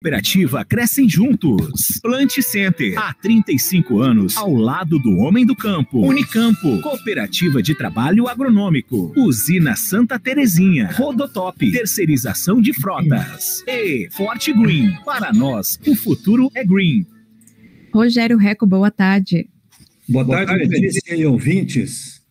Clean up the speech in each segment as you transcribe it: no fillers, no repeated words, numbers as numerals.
Cooperativa crescem juntos. Plant Center, há 35 anos, ao lado do homem do campo. Unicampo, Cooperativa de Trabalho Agronômico. Usina Santa Terezinha. Rodotop, terceirização de frotas. E Forte Green, para nós, o futuro é green. Rogério Reco, boa tarde. Boa tarde, Letícia e ouvintes.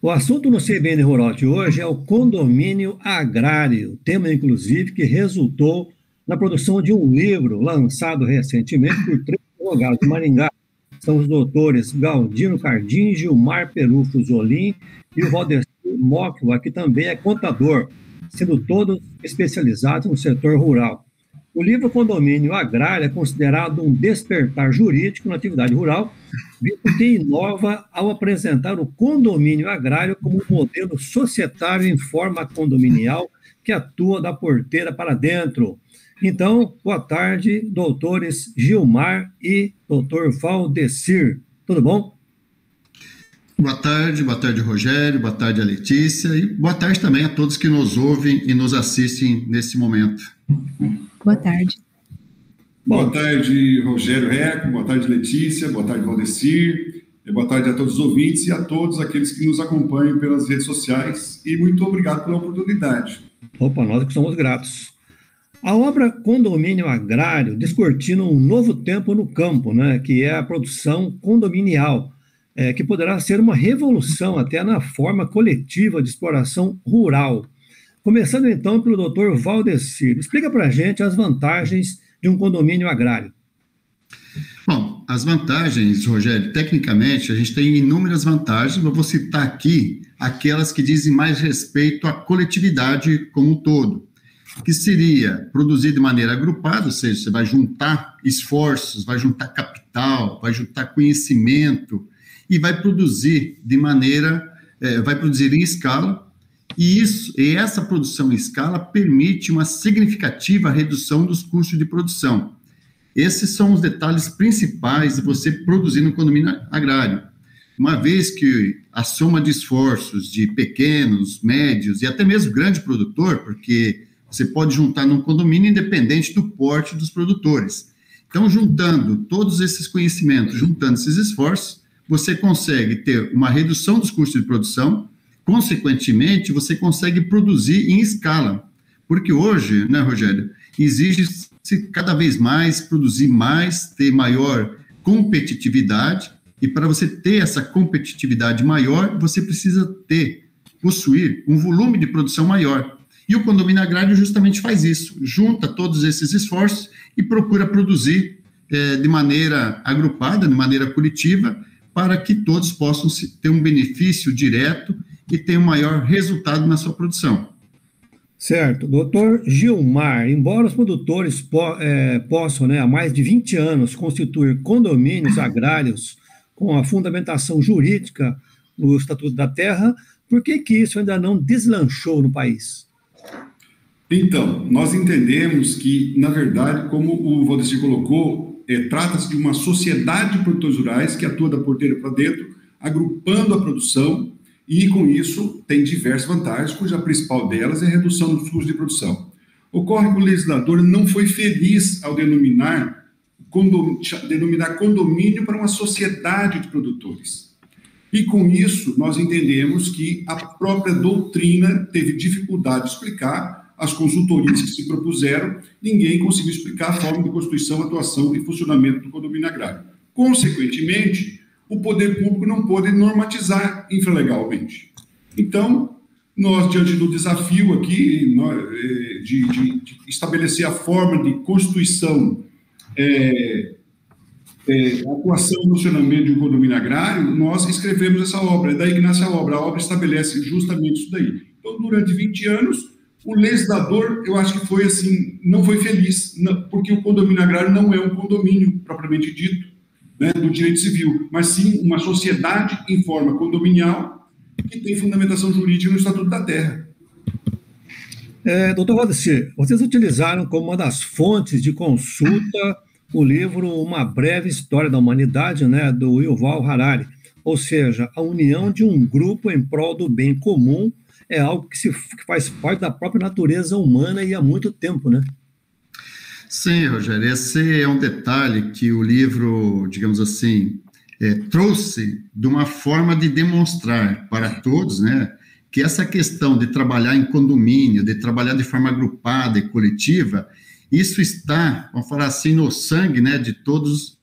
O assunto no CBN Rural de hoje é o condomínio agrário, tema, inclusive, que resultou na produção de um livro lançado recentemente por 3 advogados de Maringá. São os doutores Galdino Cardim, Gilmar Peru Fusolin e o Valdecir Mocua, que também é contador, sendo todos especializados no setor rural. O livro Condomínio Agrário é considerado um despertar jurídico na atividade rural, visto que inova ao apresentar o condomínio agrário como um modelo societário em forma condominial que atua da porteira para dentro. Então, boa tarde, doutores Gilmar e doutor Valdecir. Tudo bom? Boa tarde, Rogério, boa tarde a Letícia e boa tarde também a todos que nos ouvem e nos assistem nesse momento. Boa tarde. Boa tarde, Rogério Reco, boa tarde, Letícia, boa tarde, Valdecir, e boa tarde a todos os ouvintes e a todos aqueles que nos acompanham pelas redes sociais e muito obrigado pela oportunidade. Opa, nós que somos gratos. A obra Condomínio Agrário descortina um novo tempo no campo, né, que é a produção condominial, que poderá ser uma revolução até na forma coletiva de exploração rural. Começando então pelo doutor Valdecir. Explica para a gente as vantagens de um condomínio agrário. Bom, as vantagens, Rogério, tecnicamente a gente tem inúmeras vantagens, mas vou citar aqui aquelas que dizem mais respeito à coletividade como um todo, que seria produzir de maneira agrupada, ou seja, você vai juntar esforços, vai juntar capital, vai juntar conhecimento e vai produzir vai produzir em escala, e essa produção em escala permite uma significativa redução dos custos de produção. Esses são os detalhes principais de você produzir no condomínio agrário. Uma vez que a soma de esforços de pequenos, médios e até mesmo grande produtor, porque você pode juntar num condomínio independente do porte dos produtores. Então, juntando todos esses conhecimentos, juntando esses esforços, você consegue ter uma redução dos custos de produção, consequentemente, você consegue produzir em escala. Porque hoje, né, Rogério, exige-se cada vez mais produzir mais, ter maior competitividade, e para você ter essa competitividade maior, você precisa possuir um volume de produção maior. E o condomínio agrário justamente faz isso, junta todos esses esforços e procura produzir de maneira agrupada, de maneira coletiva, para que todos possam ter um benefício direto e ter um maior resultado na sua produção. Certo. Doutor Gilmar, embora os produtores possam, há mais de 20 anos, constituir condomínios agrários com a fundamentação jurídica no Estatuto da Terra, por que isso ainda não deslanchou no país? Então, nós entendemos que, na verdade, como o Valdecir colocou, trata-se de uma sociedade de produtores rurais que atua da porteira para dentro, agrupando a produção e, com isso, tem diversas vantagens, cuja principal delas é a redução dos custos de produção. Ocorre que o legislador não foi feliz ao denominar condomínio para uma sociedade de produtores. E, com isso, nós entendemos que a própria doutrina teve dificuldade de explicar, as consultorias que se propuseram, ninguém conseguiu explicar a forma de constituição, atuação e funcionamento do condomínio agrário. Consequentemente, o poder público não pôde normatizar infralegalmente. Então, nós, diante do desafio aqui de estabelecer a forma de constituição, atuação e funcionamento de um condomínio agrário, nós escrevemos essa obra, daí que nasce a obra. A obra estabelece justamente isso daí. Então, durante 20 anos, o legislador, eu acho que foi assim, não foi feliz, porque o condomínio agrário não é um condomínio propriamente dito, né, do direito civil, mas sim uma sociedade em forma condominial que tem fundamentação jurídica no Estatuto da Terra. Doutor Valdecir, vocês utilizaram como uma das fontes de consulta o livro Uma Breve História da Humanidade, né, do Yuval Harari, ou seja, a união de um grupo em prol do bem comum é algo que faz parte da própria natureza humana e há muito tempo, né? Sim, Rogério, esse é um detalhe que o livro, digamos assim, trouxe de uma forma de demonstrar para todos, né, que essa questão de trabalhar em condomínio, de trabalhar de forma agrupada e coletiva, isso está, vamos falar assim, no sangue, né, de todos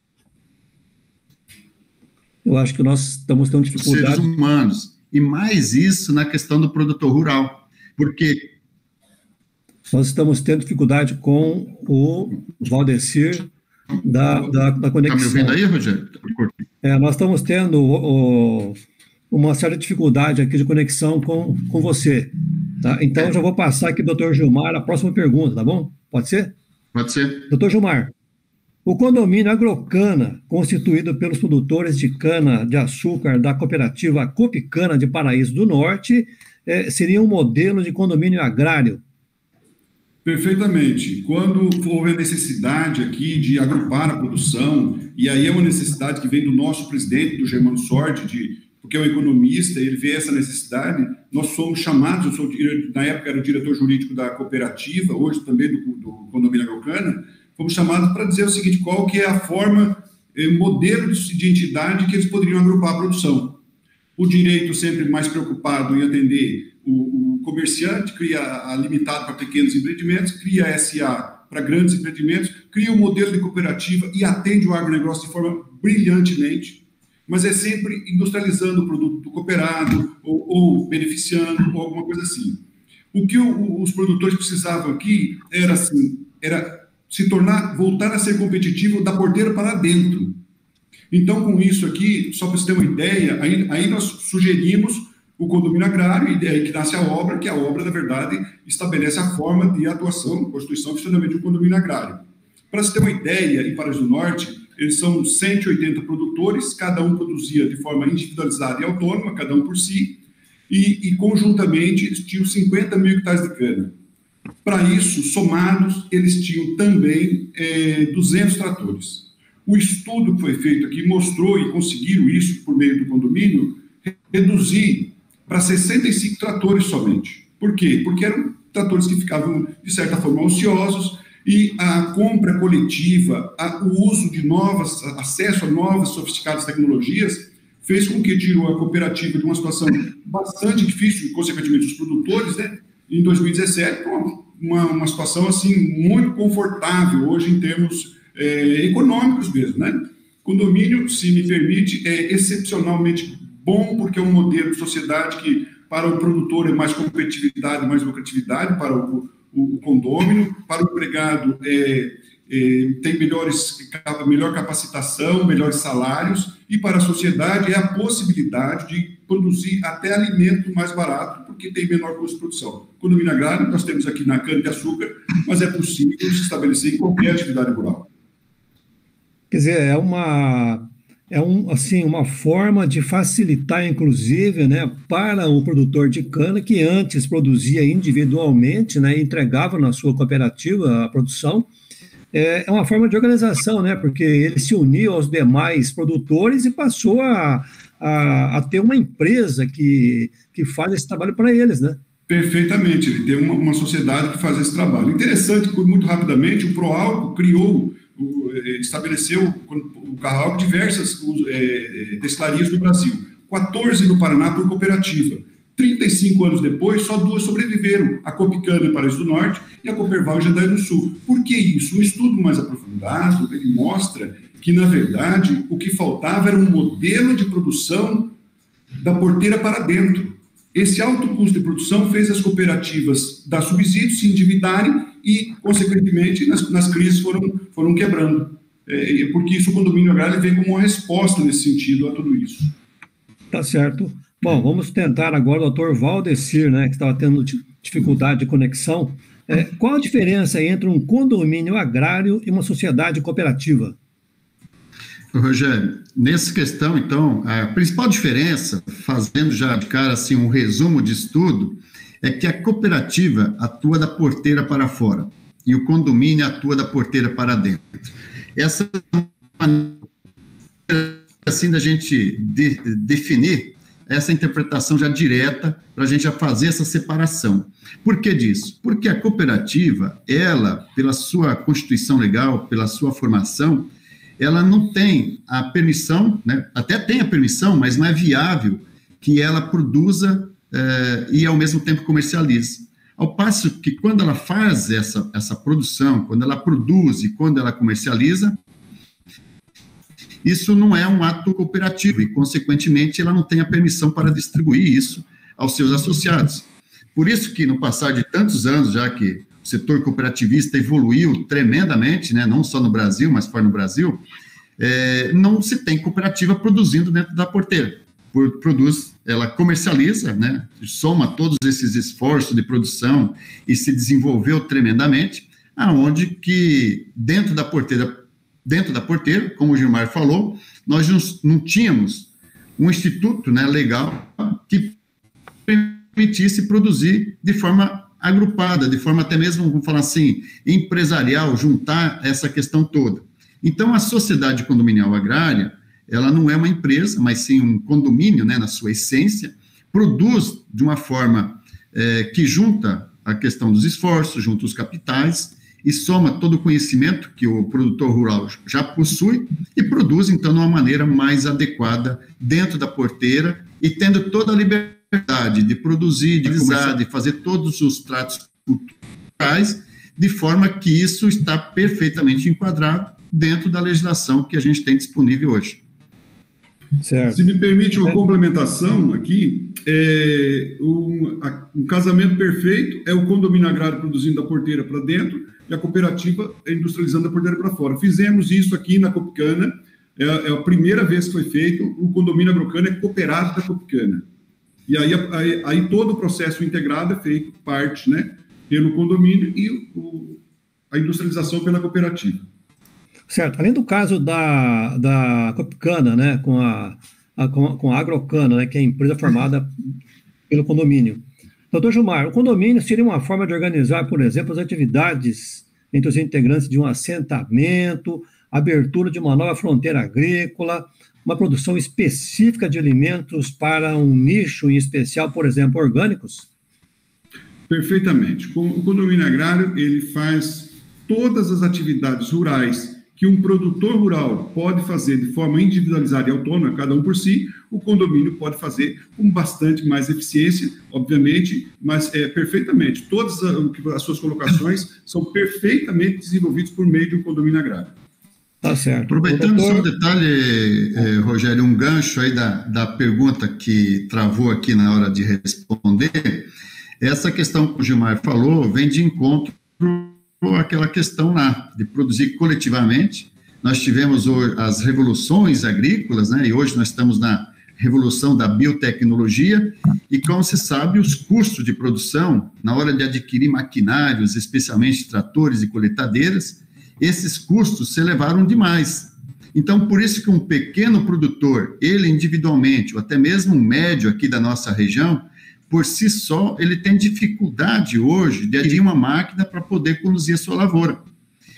Eu acho que nós estamos tendo os dificuldade. seres humanos, e mais isso na questão do produtor rural, porque... Nós estamos tendo dificuldade com o Valdecir da conexão. Está me ouvindo aí, Rogério? Nós estamos tendo uma certa dificuldade aqui de conexão com você. Tá? Então, eu já vou passar aqui para o doutor Gilmar a próxima pergunta, tá bom? Pode ser? Pode ser. Doutor Gilmar, o condomínio Agrocana, constituído pelos produtores de cana-de-açúcar da cooperativa Copicana de Paraíso do Norte, seria um modelo de condomínio agrário? Perfeitamente. Quando houve a necessidade aqui de agrupar a produção, e aí é uma necessidade que vem do nosso presidente, do Germano Sordi, porque é um economista, ele vê essa necessidade, nós somos chamados, na época era o diretor jurídico da cooperativa, hoje também do condomínio Agrocana, fomos chamados para dizer o seguinte, qual que é a forma, modelo de entidade que eles poderiam agrupar a produção. O direito sempre mais preocupado em atender o comerciante, cria a limitado para pequenos empreendimentos, cria a SA para grandes empreendimentos, cria um modelo de cooperativa e atende o agronegócio de forma brilhantemente, mas é sempre industrializando o produto do cooperado ou beneficiando ou alguma coisa assim. O que os produtores precisavam aqui era se tornar, voltar a ser competitivo da porteira para dentro. Então, com isso aqui, só para você ter uma ideia, aí nós sugerimos o condomínio agrário, e daí que nasce a obra, que a obra, na verdade, estabelece a forma de atuação, constituição e funcionamento de um condomínio agrário. Para você ter uma ideia, em Paraíso do Norte, eles são 180 produtores, cada um produzia de forma individualizada e autônoma, cada um por si, e conjuntamente eles tinham 50 mil hectares de cana. Para isso, somados, eles tinham também 200 tratores. O estudo que foi feito aqui mostrou, e conseguiram isso por meio do condomínio, reduzir para 65 tratores somente. Por quê? Porque eram tratores que ficavam, de certa forma, ociosos, e a compra coletiva, o uso de acesso a novas sofisticadas tecnologias, fez com que tirou a cooperativa de uma situação bastante difícil, e, consequentemente, os produtores, né, em 2017, uma situação assim, muito confortável, hoje, em termos econômicos mesmo. Né? Condomínio, se me permite, é excepcionalmente bom, porque é um modelo de sociedade que, para o produtor, é mais competitividade, mais lucratividade, para o condômino, para o empregado, tem melhor capacitação, melhores salários, e para a sociedade é a possibilidade de produzir até alimento mais barato, porque tem menor custo de produção. Condomínio agrário, nós temos aqui na cana-de-açúcar, mas é possível se estabelecer em qualquer atividade rural. Quer dizer, é uma forma de facilitar, inclusive, né, para o produtor de cana, que antes produzia individualmente, né, e entregava na sua cooperativa a produção. É uma forma de organização, né, porque ele se uniu aos demais produtores e passou a ter uma empresa que faz esse trabalho para eles, né? Perfeitamente, ele tem uma sociedade que faz esse trabalho. Interessante que, muito rapidamente, o Proálcool estabeleceu o carro diversas destilarias do Brasil, 14 no Paraná por cooperativa. 35 anos depois, só 2 sobreviveram, a Copicana em Paraíso do Norte e a Coperval em Jandaia do Sul. Por que isso? Um estudo mais aprofundado, ele mostra que, na verdade, o que faltava era um modelo de produção da porteira para dentro. Esse alto custo de produção fez as cooperativas dar subsídios, se endividarem e, consequentemente, nas crises foram quebrando. Porque isso, o condomínio agrário vem como uma resposta nesse sentido a tudo isso. Tá certo. Bom, vamos tentar agora o doutor Valdecir, né, que estava tendo dificuldade de conexão. Qual a diferença entre um condomínio agrário e uma sociedade cooperativa? Rogério, nessa questão, então, a principal diferença, fazendo já de cara assim, um resumo de estudo, é que a cooperativa atua da porteira para fora e o condomínio atua da porteira para dentro. Essa maneira assim da gente definir essa interpretação já direta para a gente já fazer essa separação. Por que disso? Porque a cooperativa, ela, pela sua constituição legal, pela sua formação, ela não tem a permissão, né? Até tem a permissão, mas não é viável que ela produza e, ao mesmo tempo, comercialize. Ao passo que, quando ela faz essa produção, quando ela produz e quando ela comercializa, isso não é um ato cooperativo e, consequentemente, ela não tem a permissão para distribuir isso aos seus associados. Por isso que, no passar de tantos anos, já que o setor cooperativista evoluiu tremendamente, né, não só no Brasil, mas fora no Brasil, não se tem cooperativa produzindo dentro da porteira. Produz, ela comercializa, né, soma todos esses esforços de produção e se desenvolveu tremendamente, aonde que dentro da porteira, como o Gilmar falou, nós não tínhamos um instituto, né, legal que permitisse produzir de forma agrupada, de forma até mesmo, vamos falar assim, empresarial, juntar essa questão toda. Então, a sociedade condominial agrária, ela não é uma empresa, mas sim um condomínio, né, na sua essência, produz de uma forma que junta a questão dos esforços, junta os capitais e soma todo o conhecimento que o produtor rural já possui e produz, então, de uma maneira mais adequada dentro da porteira e tendo toda a liberdade de produzir, de realizar, de fazer todos os tratos culturais, de forma que isso está perfeitamente enquadrado dentro da legislação que a gente tem disponível hoje. Certo. Se me permite uma complementação aqui, um casamento perfeito é o condomínio agrário produzindo da porteira para dentro e a cooperativa industrializando da porteira para fora. Fizemos isso aqui na Copicana, é a primeira vez que foi feito, o condomínio Agrocana é cooperado da Copicana. E aí todo o processo integrado é feito parte, né, pelo condomínio e a industrialização pela cooperativa. Certo. Além do caso da Copicana, né, com a Agrocana, né, que é a empresa formada pelo condomínio. Doutor Gilmar, o condomínio seria uma forma de organizar, por exemplo, as atividades entre os integrantes de um assentamento, abertura de uma nova fronteira agrícola, uma produção específica de alimentos para um nicho em especial, por exemplo, orgânicos? Perfeitamente. O condomínio agrário, ele faz todas as atividades rurais que um produtor rural pode fazer de forma individualizada e autônoma, cada um por si, o condomínio pode fazer com bastante mais eficiência, obviamente, mas perfeitamente. Todas as suas colocações são perfeitamente desenvolvidas por meio de um condomínio agrário. Tá certo. Aproveitando só um detalhe, Rogério, um gancho aí da pergunta que travou aqui na hora de responder, essa questão que o Gilmar falou vem de encontro aquela questão lá de produzir coletivamente. Nós tivemos as revoluções agrícolas, né, e hoje nós estamos na revolução da biotecnologia, e como se sabe, os custos de produção, na hora de adquirir maquinários, especialmente tratores e coletadeiras, esses custos se elevaram demais. Então, por isso que um pequeno produtor, ele individualmente, ou até mesmo um médio aqui da nossa região, por si só, ele tem dificuldade hoje de adquirir uma máquina para poder conduzir a sua lavoura.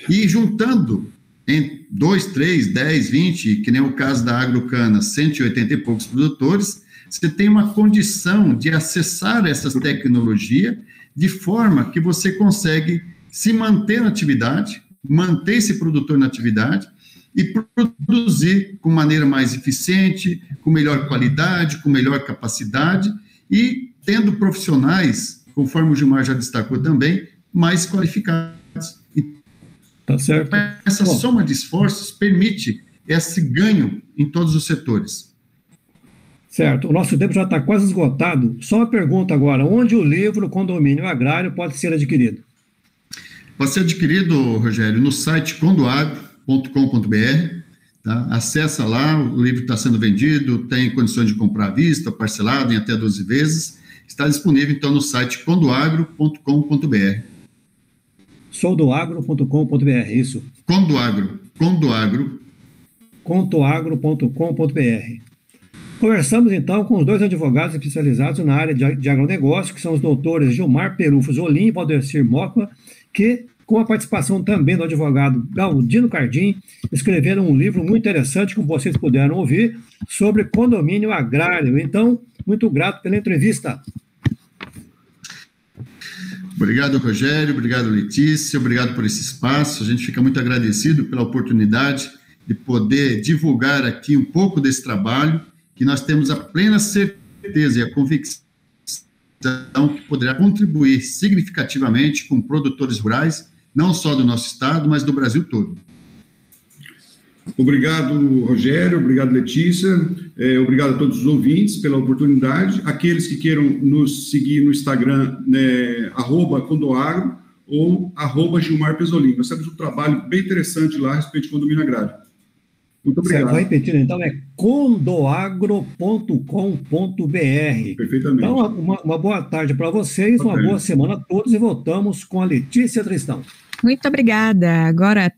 E juntando em 2, 3, 10, 20, que nem o caso da Agrocana, 180 e poucos produtores, você tem uma condição de acessar essas tecnologias de forma que você consegue se manter na atividade, manter esse produtor na atividade e produzir com maneira mais eficiente, com melhor qualidade, com melhor capacidade e tendo profissionais, conforme o Gilmar já destacou também, mais qualificados. Tá certo. Essa soma de esforços permite esse ganho em todos os setores. Certo. O nosso tempo já está quase esgotado. Só uma pergunta agora. Onde o livro Condomínio Agrário pode ser adquirido? Pode ser adquirido, Rogério, no site condoagro.com.br. Tá? Acessa lá, o livro está sendo vendido, tem condições de comprar à vista, parcelado em até 12 vezes. Está disponível, então, no site condoagro.com.br. Soldoagro.com.br, isso? Condoagro. Contoagro.com.br. Conversamos, então, com os dois advogados especializados na área de agronegócio, que são os doutores Gilmar Perufo Zolim e Valdecir Mocla, que, com a participação também do advogado Galdino Cardim, escreveram um livro muito interessante, como vocês puderam ouvir, sobre condomínio agrário. Então, Muito grato pela entrevista. Obrigado, Rogério, obrigado, Letícia, obrigado por esse espaço. A gente fica muito agradecido pela oportunidade de poder divulgar aqui um pouco desse trabalho, que nós temos a plena certeza e a convicção que poderá contribuir significativamente com produtores rurais, não só do nosso estado, mas do Brasil todo. Obrigado, Rogério, obrigado, Letícia, obrigado a todos os ouvintes pela oportunidade, aqueles que queiram nos seguir no Instagram, @Condoagro ou @Gilmar Pesolin. Nós temos um trabalho bem interessante lá a respeito de condomínio agrário. Muito obrigado. Você vai repetir, então, é condoagro.com.br. Perfeitamente. Então, uma boa tarde para vocês, uma boa semana a todos e voltamos com a Letícia Tristão. Muito obrigada. Agora,